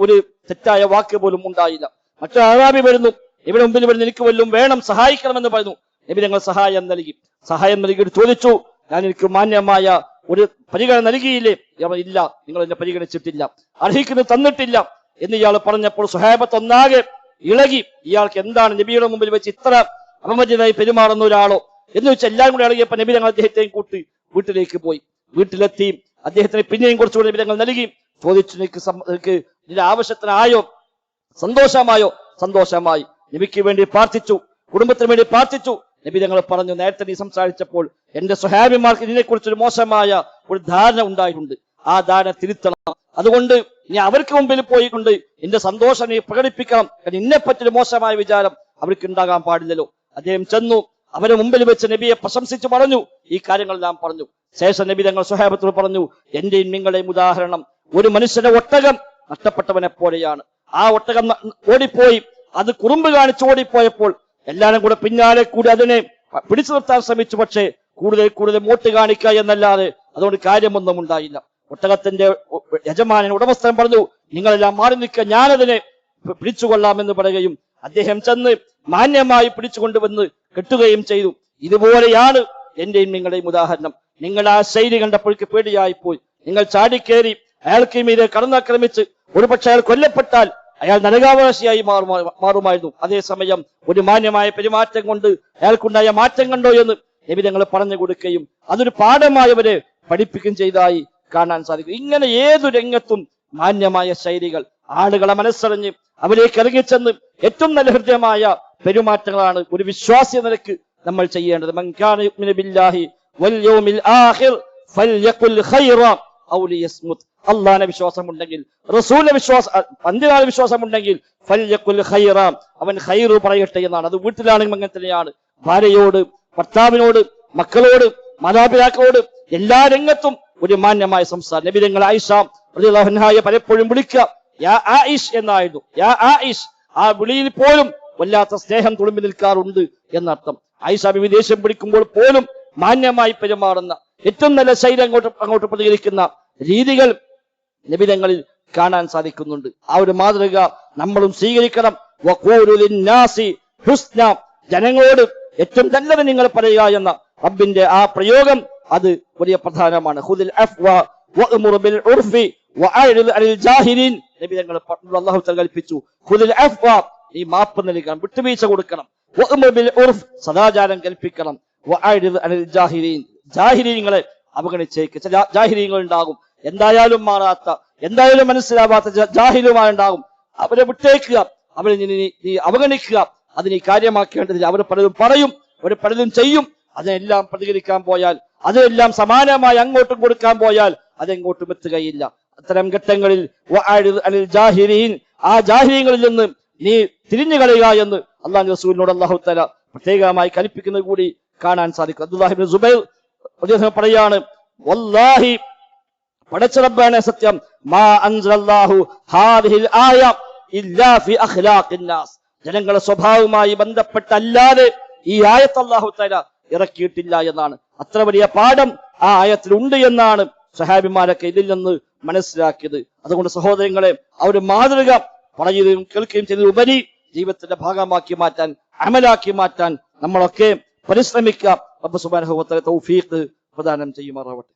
ഒരു തെറ്റായ വാക്ക് പോലും ഉണ്ടായില്ല. മറ്റൊരു അറാബി വരുന്നു, ഇവിടെ മുമ്പിൽ വരുന്ന എനിക്ക് വല്ലതും വേണം, സഹായിക്കണമെന്ന് പറയുന്നു. നബി തങ്ങൾ സഹായം നൽകിയിട്ട് ചോദിച്ചു, ഞാൻ എനിക്ക് മാന്യമായ ഒരു പരിഗണന നൽകിയില്ലേ? ഇല്ല, നിങ്ങൾ എന്നെ പരിഗണിച്ചിട്ടില്ല, അർഹിക്കുന്നത് തന്നിട്ടില്ല എന്ന് ഇയാൾ പറഞ്ഞപ്പോൾ സ്വഹാബത്ത് ഒന്നാകെ ഇളകി. ഇയാൾക്ക് എന്താണ് നബിയുടെ മുമ്പിൽ വെച്ച് ഇത്ര അപമര്യാദയായി പെരുമാറുന്ന ഒരാളോ എന്ന് വെച്ച് എല്ലാം കൂടി ഇളകിയപ്പോൾ നബി തങ്ങൾ അദ്ദേഹത്തെയും കൂട്ടി വീട്ടിലേക്ക് പോയി. വീട്ടിലെത്തി അദ്ദേഹത്തിന് പിന്നെയും കുറച്ചുകൂടി നബി തങ്ങൾ നൽകി. ചോദിച്ചു, നിനക്ക് നിന്റെ ആവശ്യത്തിനായോ? സന്തോഷമായോ? സന്തോഷമായി. നബിക്ക് വേണ്ടി പ്രാർത്ഥിച്ചു, കുടുംബത്തിന് വേണ്ടി പ്രാർത്ഥിച്ചു. നബി തങ്ങൾ പറഞ്ഞു, നേരത്തെ നീ സംസാരിച്ചപ്പോൾ എന്റെ സ്വഹാബിമാർക്ക് ഇതിനെ കുറിച്ചൊരു മോശമായ ഒരു ധാരണ ഉണ്ടായിട്ടുണ്ട്, ആ ധാരണ തിരുത്തണം. അതുകൊണ്ട് നീ അവർക്ക് മുമ്പിൽ പോയിക്കൊണ്ട് എന്റെ സന്തോഷം നീ പ്രകടിപ്പിക്കണം. കാരണം ഇന്നെ പറ്റിയൊരു മോശമായ വിചാരം അവർക്ക് ഉണ്ടാകാൻ പാടില്ലല്ലോ. അദ്ദേഹം ചെന്നു, അവരെ മുമ്പിൽ വെച്ച് നബിയെ പ്രശംസിച്ചു പറഞ്ഞു, ഈ കാര്യങ്ങൾ നാം പറഞ്ഞു. ശേഷം നബി തങ്ങൾ സ്വഹാബത്തോട് പറഞ്ഞു, എന്റെയും നിങ്ങളുടെയും ഉദാഹരണം ഒരു മനുഷ്യന്റെ ഒട്ടകം നഷ്ടപ്പെട്ടവനെ പോലെയാണ്. ആ ഒട്ടകം ഓടിപ്പോയി, അത് കുറുമ്പ് കാണിച്ച് ഓടിപ്പോയപ്പോൾ എല്ലാവരും കൂടെ പിന്നാലെ കൂടി അതിനെ പിടിച്ചു നിർത്താൻ ശ്രമിച്ചു. പക്ഷേ കൂടുതൽ മോട്ട് കാണിക്കുക എന്നല്ലാതെ അതുകൊണ്ട് കാര്യമൊന്നും ഉണ്ടായില്ല. ഒട്ടകത്തിന്റെ യജമാനൻ ഉടമസ്ഥൻ പറഞ്ഞു, നിങ്ങളെല്ലാം മാറി നിൽക്കുക, ഞാനതിനെ പിടിച്ചുകൊള്ളാമെന്ന് പറയുകയും അദ്ദേഹം ചെന്ന് മാന്യമായി പിടിച്ചുകൊണ്ടുവന്ന് കെട്ടുകയും ചെയ്തു. ഇതുപോലെയാണ് എന്റെയും നിങ്ങളുടെയും ഉദാഹരണം. നിങ്ങൾ ആ ശൈലി കണ്ടപ്പോഴേക്ക് പേടിയായിപ്പോയി. നിങ്ങൾ ചാടിക്കേറി അയാൾക്ക് മീതെ കടന്നാക്രമിച്ച് ഒരുപക്ഷെ അയാൾ കൊല്ലപ്പെട്ടാൽ അയാൾ നരകാവകാശിയായി മാറുമായിരുന്നു. അതേസമയം ഒരു മാന്യമായ പെരുമാറ്റം കൊണ്ട് അയാൾക്കുണ്ടായ മാറ്റം കണ്ടോ എന്ന് നബി തങ്ങൾ പറഞ്ഞു കൊടുക്കുകയും അതൊരു പാഠമായവരെ പഠിപ്പിക്കുകയും ചെയ്തതായി കാണാൻ സാധിക്കും. ഇങ്ങനെ ഏതു രംഗത്തും മാന്യമായ ശൈലികൾ, ആളുകളെ മനസ്സറിഞ്ഞ് അവരേക്ക് ഇറങ്ങിച്ചെന്ന് ഏറ്റവും നല്ല ഹൃദയമായ പെരുമാറ്റങ്ങളാണ് ഒരു വിശ്വാസി നിലക്ക് നമ്മൾ ചെയ്യേണ്ടത്. മൻ കാന യുഅ്മിനു ബില്ലാഹി വൽ യൗമിൽ ആഖിർ ഫൽയഖുൽ ഖൈറ ഔ ലിയസ്മുത്. അല്ലാഹുവിനെ വിശ്വാസമുണ്ടെങ്കിൽ, റസൂലിനെ അന്ത്യനാൾ വിശ്വാസമുണ്ടെങ്കിൽ ഫൽയഖുൽ ഖൈറ, അവൻ ഖൈറ് പറയട്ടെ എന്നാണ്. അത് വീട്ടിലാണെങ്കിൽ അങ്ങനെ തന്നെയാണ്. ഭാര്യയോട്, ഭർത്താവിനോട്, മക്കളോട്, മാതാപിതാക്കളോട് എല്ലാ രംഗത്തും ഒരു മാന്യമായ സംസാരം. നബി തങ്ങൾ ആയിഷ റളിയല്ലാഹു അൻഹയെ പലപ്പോഴും വിളിക്കുക യാ ആയിഷ് എന്നായിരുന്നു. യാ ആയിഷ്, ആ വിളിയിൽ പോലും വല്ലാത്ത സ്നേഹം തുളുമ്പി നിൽക്കാറുണ്ട് എന്നർത്ഥം. ആയിഷ ബിബി ദേഷ്യം പിടിക്കുമ്പോൾ പോലും മാന്യമായി പെരുമാറുന്ന, ഏറ്റവും നല്ല ശൈലി അങ്ങോട്ട് പ്രതികരിക്കുന്ന രീതികൾ നബിതങ്ങളിൽ കാണാൻ സാധിക്കുന്നുണ്ട്. ആ ഒരു മാതൃക നമ്മളും സ്വീകരിക്കണം. വഖൂലു ലിന്നാസി ഹുസ്ന, ജനങ്ങളോട് ഏറ്റവും നല്ലത് നിങ്ങൾ പറയുക എന്ന റബ്ബിന്റെ ആ പ്രയോഗം അത് വലിയ പ്രധാനമാണ്. ഖുദിൽ അഫ്വ വഅ്മുർ ബിൽ ഉർഫി വഅരിദ് അനിൽ ജാഹിലീൻ. നബി തങ്ങൾ അല്ലാഹു തആല കൽപ്പിച്ചു, ഖുദിൽ അഫ്വ, ഈ മാപ്പ് നൽകണം, വിട്ടുവീഴ്ച കൊടുക്കണം. വഅ്മുർ ബിൽ ഉർഫ്, സദാചാരം കൽപ്പിക്കണം. വഅരിദ് അനിൽ ജാഹിലീൻ, ജാഹിലീങ്ങളെ അവഗണിച്ചേക്ക്. ചില ജാഹിലീങ്ങൾ ഉണ്ടാകും, എന്തായാലും മാറാത്ത, എന്തായാലും മനസ്സിലാവാത്ത ജാഹിലുമാരുണ്ടാകും. അവരെ വിട്ടേക്കുക, അവരെ നീ അവഗണിക്കുക. അതിനെ കാര്യമാക്കേണ്ടതില്ല. അവർ പലതും പറയും, അവർ പലതും ചെയ്യും. അതിനെല്ലാം പ്രതികരിക്കാൻ പോയാൽ, അതെല്ലാം സമാനമായി അങ്ങോട്ടും കൊടുക്കാൻ പോയാൽ അതെങ്ങോട്ടും എത്തുകയില്ല. അത്തരം ഘട്ടങ്ങളിൽ ആ ജാഹിലീങ്ങളിൽ നിന്ന് നീ തിരിഞ്ഞു കളയുക എന്ന് അല്ലാഹു റസൂലിനോട് അല്ലാഹു തആല പ്രത്യേകമായി കൽപ്പിക്കുന്നത് കൂടി കാണാൻ സാധിക്കും. അബ്ദുല്ലാഹി ഇബ്നു സുബൈർ പറയാണ്, വല്ലാഹി പടച്ച റബ്ബാണ് സത്യം, മാ അൻസലല്ലാഹു ഹാദിഹിൽ ആയ ഇല്ലാ ഫി അഖ്ലാഖിൻ നാസ്, ജനങ്ങളുടെ സ്വഭാവവുമായി ബന്ധപ്പെട്ടല്ലാതെ ഈ ആയത്ത് അല്ലാഹു തആല ഇറക്കിയിട്ടില്ല എന്നാണ്. അത്ര വലിയ പാഠം ആ ആയത്തിൽ ഉണ്ട് എന്നാണ് സഹാബിമാരൊക്കെ ഇതിൽ നിന്ന് മനസ്സിലാക്കിയത്. അതുകൊണ്ട് സഹോദരങ്ങളെ, ആ ഒരു മാതൃക പറയുകയും കേൾക്കുകയും ചെയ്തതിലുപരി ജീവിതത്തിന്റെ ഭാഗമാക്കി മാറ്റാൻ, അമലാക്കി മാറ്റാൻ നമ്മളൊക്കെ പരിശ്രമിക്കുക. റബ്ബ് സുബ്ഹാനഹു വ തആല തൗഫീഖ് പ്രദാനം ചെയ്യുമാറാവട്ടെ.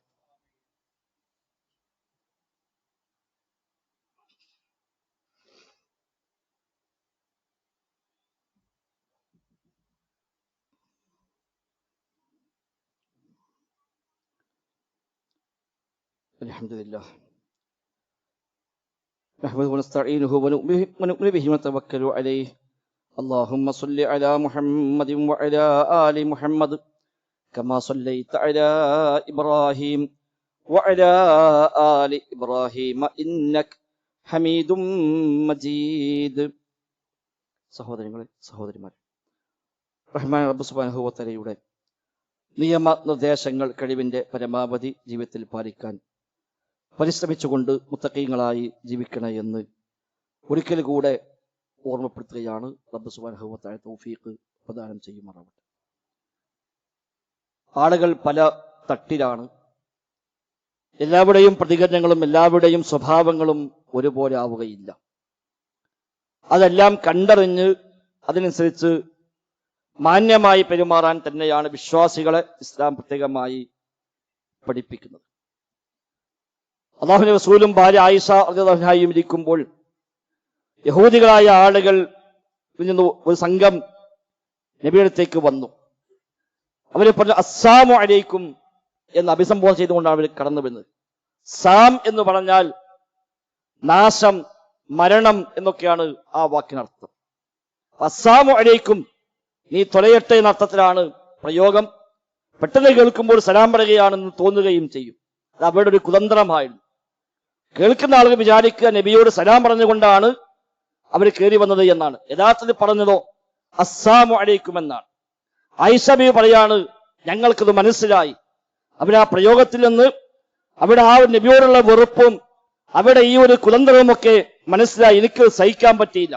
അൽഹംദുലില്ലാഹ് നഹ്മദുഹു വനസ്തഈനുഹു വനുഅ്മിനു ബിഹി വനതവക്കലു അലൈഹി. അല്ലാഹുമ്മ സ്വല്ലി അലാ മുഹമ്മദിൻ വഅലാ ആലി മുഹമ്മദ് കമാ സ്വല്ലൈത അലാ ഇബ്രാഹീം വഅലാ ആലി ഇബ്രാഹീം ഇന്നക ഹമീദും മജീദ്. സഹോദരങ്ങളെ, സഹോദരിമാരെ, റഹ്മാൻ റബ്ബ് സുബ്ഹാനഹു വ തആലയുടെ നിയമ നിർദ്ദേശങ്ങൾ കഴിവിന്റെ പരമാവധി ജീവിതത്തിൽ പാലിക്കാൻ പരിശ്രമിച്ചുകൊണ്ട് മുത്തഖീങ്ങളായി ജീവിക്കണേ എന്ന് ഒരിക്കൽ കൂടെ ഓർമ്മപ്പെടുത്തുകയാണ്. റബ്ബ് സുബ്ഹാനഹു വ തആല തൗഫീഖ് പ്രദാനം ചെയ്യുമാറാവട്ടെ. ആളുകൾ പല തട്ടിലാണ്. എല്ലാവരുടെയും പ്രതികരണങ്ങളും എല്ലാവരുടെയും സ്വഭാവങ്ങളും ഒരുപോലെ ആവുകയില്ല. അതെല്ലാം കണ്ടറിഞ്ഞ് അതിനനുസരിച്ച് മാന്യമായി പെരുമാറാൻ തന്നെയാണ് വിശ്വാസികളെ ഇസ്ലാം പ്രത്യേകമായി പഠിപ്പിക്കുന്നത്. അല്ലാഹുവിന്റെ റസൂലും ഭാര്യ ആയിഷ റളിയല്ലാഹു അൻഹയും ഇരിക്കുമ്പോൾ യഹൂദികളായ ആളുകൾ നിന്ന് ഒരു സംഘം നബിയുടെ അടുത്തേക്ക് വന്നു. അവരെ പറഞ്ഞു അസ്സലാമു അലൈക്കും എന്ന് അഭിസംബോധന ചെയ്തുകൊണ്ടാണ് അവർ കടന്നു വരുന്നത്. സാം എന്ന് പറഞ്ഞാൽ നാശം, മരണം എന്നൊക്കെയാണ് ആ വാക്കിനർത്ഥം. അസ്സലാമു അലൈക്കും, നീ തൊലയട്ടെ എന്ന അർത്ഥത്തിലാണ് പ്രയോഗം. പെട്ടെന്ന് കേൾക്കുമ്പോൾ സലാം പറയുകയാണെന്ന് തോന്നുകയും ചെയ്യും. അത് അവരുടെ ഒരു കുതന്ത്രമായിരുന്നു. കേൾക്കുന്ന ആളുകൾ വിചാരിക്കുക നബിയോട് സലാം പറഞ്ഞുകൊണ്ടാണ് അവർ കയറി വന്നത് എന്നാണ്. യഥാർത്ഥത്തിൽ പറഞ്ഞതോ അസ്സലാമു അലൈക്കും എന്നാണ്. ആയിഷ ബീവി പറയാണ്, ഞങ്ങൾക്കത് മനസ്സിലായി. അവരാ പ്രയോഗത്തിൽ നിന്ന് അവിടെ ആ നബിയോടുള്ള വെറുപ്പും അവിടെ ഈ ഒരു കുതന്ത്രവുമൊക്കെ മനസ്സിലായി. എനിക്ക് സഹിക്കാൻ പറ്റിയില്ല.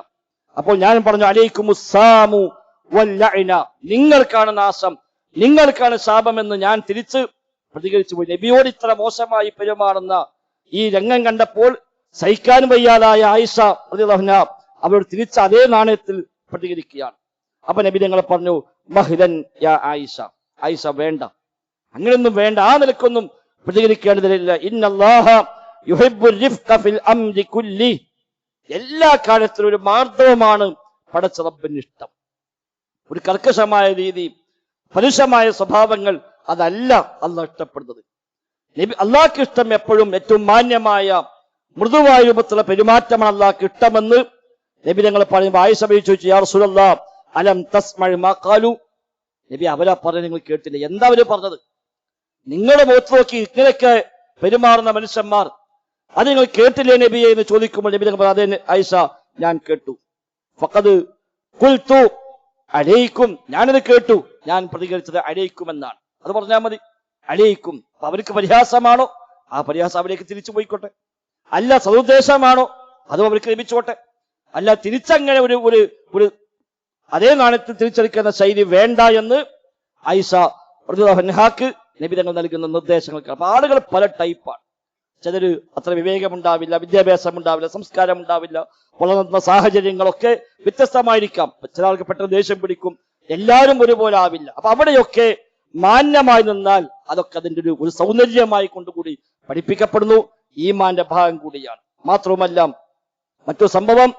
അപ്പോൾ ഞാൻ പറഞ്ഞു അലൈക്കുമുസ്സാമു വല്ലഅന, നിങ്ങൾക്കാണ് നാശം, നിങ്ങൾക്കാണ് ശാപമെന്ന് ഞാൻ തിരിച്ച് പ്രതികരിച്ചു പോയി. നബിയോട് ഇത്ര മോശമായി പെരുമാറുന്ന ഈ രംഗം കണ്ടപ്പോൾ സഹിക്കാൻ വയ്യാതായ ആയിഷ റളിയല്ലാഹു അൻഹ അവരോട് തിരിച്ച അതേ നാണയത്തിൽ പ്രതികരിക്കുകയാണ്. അപ്പൊ നബി തങ്ങൾ പറഞ്ഞു, മഹ്ലൻ യാ ആയിഷ, ആയിഷ വേണ്ട, അങ്ങനെയൊന്നും വേണ്ട, ആ നിലക്കൊന്നും പ്രതികരിക്കേണ്ടതില്ല. ഇന്നല്ലാഹ യുഹിബ്ബുർ റിഫ്ഖ ഫിൽ അംരി കുല്ലി, എല്ലാ കാര്യത്തിലും ഒരു മാർദ്ദവമാണ് പടച്ച റബ്ബിന് ഇഷ്ടം. ഒരു കർക്കശമായ രീതി, പരുഷമായ സ്വഭാവങ്ങൾ അതല്ല അള്ളാഹ് ഇഷ്ടപ്പെടുന്നത്. നബി അള്ളാഹ്ക്ക് ഇഷ്ടം എപ്പോഴും ഏറ്റവും മാന്യമായ മൃദുവായ രൂപത്തിലുള്ള പെരുമാറ്റമാണ് അള്ളാഹ്ക്ക് ഇഷ്ടമെന്ന് നബി തങ്ങൾ പറയുമ്പോൾ ആയിഷ ചോദിച്ചു, യാ റസൂലല്ലാഹ് അലം തസ്മഉ മാ ഖാലു, നബി അവരാ പറഞ്ഞത് നിങ്ങൾ കേട്ടില്ല, എന്താ അവര് പറഞ്ഞത്? നിങ്ങളുടെ മുഖത്ത് നോക്കി ഇങ്ങനെയൊക്കെ പെരുമാറുന്ന മനുഷ്യന്മാർ, അത് നിങ്ങൾ കേട്ടില്ലേ നബിയെ എന്ന് ചോദിക്കുമ്പോൾ നബി തങ്ങൾ പറഞ്ഞു, അതെ ആയിഷ ഞാൻ കേട്ടു. ഫഖദ് ഖുൽതു അലൈക്കും, ഞാനത് കേട്ടു, ഞാൻ പ്രതികരിച്ചത് അലൈക്കും എന്നാണ്. അത് പറഞ്ഞാൽ മതി, അലൈക്കും. അപ്പൊ അവർക്ക് പരിഹാസമാണോ? ആ പരിഹാസം അവരേക്ക് തിരിച്ചു പോയിക്കോട്ടെ. അല്ല സതുദ്ദേശമാണോ? അതും അവർക്ക് ലഭിച്ചോട്ടെ. അല്ല തിരിച്ചങ്ങനെ ഒരു അതേ നാണയത്തിൽ തിരിച്ചെടുക്കുന്ന ശൈലി വേണ്ട എന്ന് ആയിഷ റളിയല്ലാഹു അൻഹാക്ക് നബി തങ്ങൾ നൽകുന്ന നിർദ്ദേശങ്ങൾക്ക്. അപ്പൊ ആളുകൾ പല ടൈപ്പാണ്. ചിലര് അത്ര വിവേകമുണ്ടാവില്ല, വിദ്യാഭ്യാസം ഉണ്ടാവില്ല, സംസ്കാരം ഉണ്ടാവില്ല, വളർന്ന സാഹചര്യങ്ങളൊക്കെ വ്യത്യസ്തമായിരിക്കാം. ചില ആൾക്ക് പെട്ടെന്ന് ദേഷ്യം പിടിക്കും, എല്ലാവരും ഒരുപോലെ ആവില്ല. അപ്പൊ അവിടെയൊക്കെ മാന്യമായി നിന്നാൽ അതൊക്കെ അതിന്റെ ഒരു സൗന്ദര്യമായി കൊണ്ടുകൂടി പഠിപ്പിക്കപ്പെടുന്നു. ഈമാന്റെ ഭാഗം കൂടിയാണ്. മാത്രവുമല്ല മറ്റൊരു സംഭവം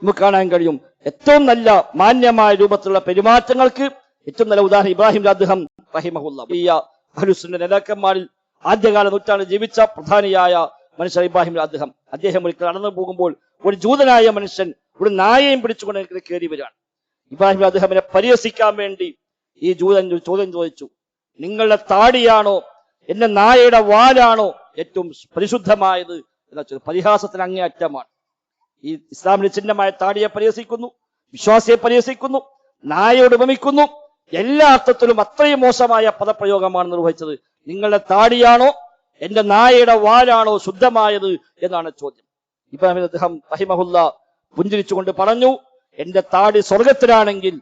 നമുക്ക് കാണാൻ കഴിയും. ഏറ്റവും നല്ല മാന്യമായ രൂപത്തിലുള്ള പെരുമാറ്റങ്ങൾക്ക് ഏറ്റവും നല്ല ഉദാഹരണം ഇബ്രാഹിം അദ്ദേഹം റഹിമഹുല്ലാഹ്, ഈ അഹ്ലുസുന്ന നേതാക്കന്മാരിൽ ആദ്യകാല നൂറ്റാണ്ടിൽ ജീവിച്ച പ്രധാനിയായ മനുഷ്യൻ ഇബ്രാഹിം അദ്ദേഹം. അദ്ദേഹം ഒരിക്കൽ നടന്നു പോകുമ്പോൾ ഒരു ജൂതനായ മനുഷ്യൻ ഒരു നായയും പിടിച്ചുകൊണ്ട് കയറി വരികയാണ്. ഇബ്രാഹിം അദ്ദേഹത്തിനെ പരിഹസിക്കാൻ വേണ്ടി ഈ ജൂതൻ ചോദ്യം ചോദിച്ചു, നിങ്ങളുടെ താടിയാണോ എന്റെ നായയുടെ വാലാണോ ഏറ്റവും പരിശുദ്ധമായത് എന്ന ചോദ്യം. പരിഹാസത്തിന് അങ്ങേയറ്റമാണ്. ഈ ഇസ്ലാമിന്റെ ചിഹ്നമായ താടിയെ പരിഹസിക്കുന്നു, വിശ്വാസിയെ പരിഹസിക്കുന്നു, നായയോട് ഉപമിക്കുന്നു. എല്ലാ അർത്ഥത്തിലും അത്രയും മോശമായ പദപ്രയോഗമാണ് നിർവഹിച്ചത്. നിങ്ങളുടെ താടിയാണോ എന്റെ നായയുടെ വാലാണോ ശുദ്ധമായത് എന്നാണ് ചോദ്യം. ഇബ്രാഹിം അദ്ദേഹം റഹിമഹുല്ലാഹ് പുഞ്ചിരിച്ചുകൊണ്ട് പറഞ്ഞു, എന്റെ താടി സ്വർഗത്തിലാണെങ്കിൽ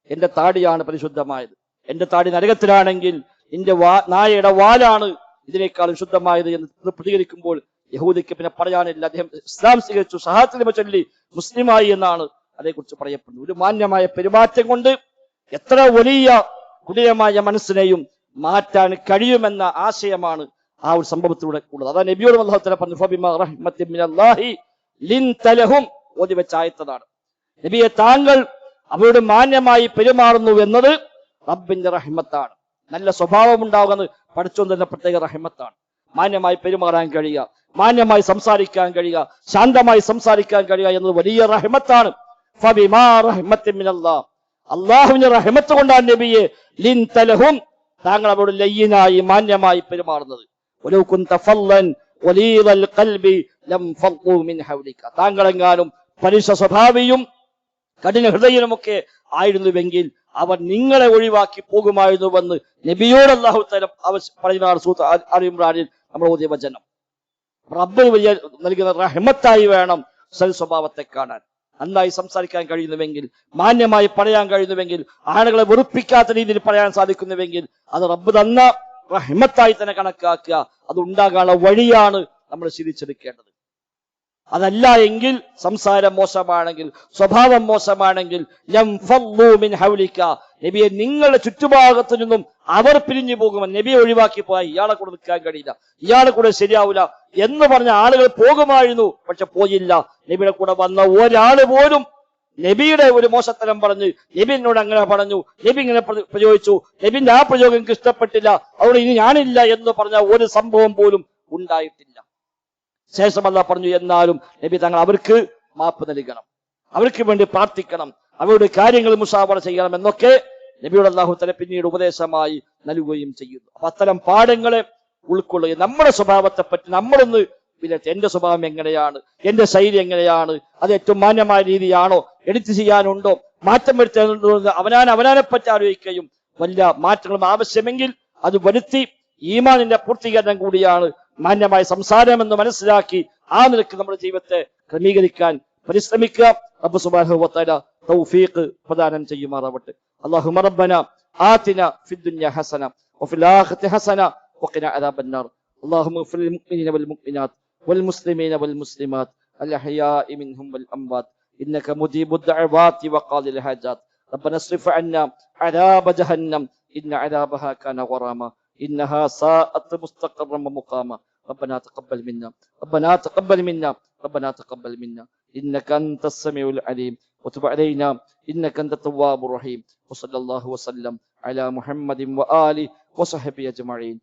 എന്റെ താടിയാണ് പരിശുദ്ധമായത്, എന്റെ താടി നരകത്തിലാണെങ്കിൽ എന്റെ നായയുടെ വാലാണ് ഇതിനേക്കാളും ശുദ്ധമായത് എന്ന് പ്രതികരിക്കുമ്പോൾ യഹൂദിക്ക് പിന്നെ പറയാനില്ല. അദ്ദേഹം ഇസ്ലാം സ്വീകരിച്ചു, ഷഹാദത്ത് ചൊല്ലി മുസ്ലിമായി എന്നാണ് അതേക്കുറിച്ച് പറയപ്പെടുന്നത്. ഒരു മാന്യമായ പെരുമാറ്റം കൊണ്ട് എത്ര വലിയ കുടിലമായ മനസ്സിനെയും മാറ്റാൻ കഴിയുമെന്ന ആശയമാണ് ആ ഒരു സംഭവത്തിലൂടെ ഉള്ളത്. അതാണ് നബിയോട് അല്ലാഹു തആല പറഞ്ഞു, ഫബിമാ റഹ്മത്തിൻ മിനല്ലാഹി ലിൻത ലഹും, ഓതി വെച്ച ആയത്താണ്. നബിയെ താങ്കൾ അവരോട് മാന്യമായി പെരുമാറുന്നു എന്നത് റബ്ബിന്റെ റഹ്മത്താണ്. നല്ല സ്വഭാവം ഉണ്ടാകുന്നത് പഠിച്ചോൻ തന്നെ പ്രത്യേക റഹ്മത്താണ്. മാന്യമായി പെരുമാറാൻ കഴിയുക, മാന്യമായി സംസാരിക്കാൻ കഴിയുക, ശാന്തമായി സംസാരിക്കാൻ കഴിയുക എന്നത് വലിയ റഹ്മത്താണ്. ഫബിമാ റഹ്മത്തിൻ മിനല്ലാഹ്, അല്ലാഹുവിന്റെ റഹ്മത്ത് കൊണ്ടാണ് നബിയെ ലിൻത ലഹും, താങ്കൾ അവരോട് ലയ്യനായി മാന്യമായി പെരുമാറുന്നത്. വലൗ കുൻത ഫല്ലൻ വലീദൽ ഖൽബി ലം ഫളൂ മിൻ ഹൗലിക, താങ്കളെങ്ങാനും പരുഷ സ്വഭാവിയും കഠിന ഹൃദയനുമൊക്കെ ആയിരുന്നുവെങ്കിൽ അവർ നിങ്ങളെ ഒഴിവാക്കി പോകുമായിരുന്നുവെന്ന് നബിയോട് അല്ലാഹു തആല പറയുന്ന സൂറത്ത് ആൽ ഇംറാനിൽ നമ്മൾ ഓതിയ വചനം. റബ്ബ് വലിയ നൽകുന്ന റഹ്മത്തായി വേണം സൽ സ്വഭാവത്തെ കാണാൻ. നന്നായി സംസാരിക്കാൻ കഴിയുന്നുവെങ്കിൽ, മാന്യമായി പറയാൻ കഴിയുന്നുവെങ്കിൽ, ആളുകളെ വെറുപ്പിക്കാത്ത രീതിയിൽ പറയാൻ സാധിക്കുന്നുവെങ്കിൽ അത് റബ്ബ് തന്ന റഹ്മത്തായി തന്നെ കണക്കാക്കുക. അത് ഉണ്ടാകാനുള്ള വഴിയാണ് നമ്മൾ ശീലിച്ചെടുക്കേണ്ടത്. അതല്ല എങ്കിൽ, സംസാരം മോശമാണെങ്കിൽ, സ്വഭാവം മോശമാണെങ്കിൽ, ലം ഫളൂ മിൻ ഹൗലിക, നബിയെ നിങ്ങളുടെ ചുറ്റുഭാഗത്തു നിന്നും അവർ പിരിഞ്ഞു പോകുമെന്ന്, നബിയെ ഒഴിവാക്കി പോയി ഇയാളെ കൂടെ നിൽക്കാൻ കഴിയില്ല, ഇയാളെ കൂടെ ശരിയാവില്ല എന്ന് പറഞ്ഞ ആളുകൾ പോകുമായിരുന്നു. പക്ഷെ പോയില്ല. നബിയുടെ കൂടെ വന്ന ഒരാള് പോലും നബിയുടെ ഒരു മോശത്തരം പറഞ്ഞ്, നബി എന്നോട് അങ്ങനെ പറഞ്ഞു, നബി ഇങ്ങനെ പ്രയോഗിച്ചു, നബിന്റെ ആ പ്രയോഗം എനിക്ക് ഇഷ്ടപ്പെട്ടില്ല, അതുകൊണ്ട് ഇനി ഞാനില്ല എന്ന് പറഞ്ഞ ഒരു സംഭവം പോലും ഉണ്ടായിട്ടില്ല. ശേഷം അല്ലാഹു പറഞ്ഞു, എന്നാലും നബി തങ്ങൾ അവർക്ക് മാപ്പ് നൽകണം, അവർക്ക് വേണ്ടി പ്രാർത്ഥിക്കണം, അവരുടെ കാര്യങ്ങൾ മുസാവറ ചെയ്യണം എന്നൊക്കെ നബിയോട് അല്ലാഹു തആല പിന്നീട് ഉപദേശമായി നൽകുകയും ചെയ്യുന്നു. അപ്പൊ അത്തരം പാഠങ്ങളെ ഉൾക്കൊള്ളുക, നമ്മുടെ സ്വഭാവത്തെ പറ്റി നമ്മളൊന്ന് വിലയിരുത്തി, എന്റെ സ്വഭാവം എങ്ങനെയാണ്, എന്റെ ശൈലി എങ്ങനെയാണ്, അത് ഏറ്റവും മാന്യമായ രീതിയാണോ, എഡിറ്റ് ചെയ്യാനുണ്ടോ, മാറ്റം വരുത്താനുണ്ടോ, അവനാനെ പറ്റി ആലോചിക്കുകയും വലിയ മാറ്റങ്ങളും ആവശ്യമെങ്കിൽ അത് വരുത്തി ഈമാനിന്റെ പൂർത്തീകരണം കൂടിയാണ് മാന്യമായ സംസാരം എന്ന് മനസ്സിലാക്കി ആ നിലയ്ക്ക് നമ്മുടെ ജീവിതത്തെ ക്രമീകരിക്കാൻ പരിശ്രമിക്കുക. റബ്ബ് സുബ്ഹാനഹു വ തആല തൗഫീഖ് പ്രദാനം ചെയ്യുമാറാവട്ടെ. അല്ലാഹുമ്മ റബ്ബന ആതിന ഫിദ് ദുനിയ ഹസന വഫിൽ ആഖിറതി ഹസന وقنا عذاب النار. اللهم اغفر للمؤمنين والمؤمنات والمسلمين والمسلمات الأحياء منهم والأموات إنك مجيب الدعوات وقاضي الحاجات. ربنا اصرف عنا عذاب جهنم إن عذابها كان غراما إنها ساءت مستقرا ومقاما. ربنا تقبل منا ربنا تقبل منا ربنا تقبل منا إنك أنت السميع العليم وتب علينا إنك أنت التواب الرحيم. وصلى الله وسلم على محمد وآله وصحبه أجمعين.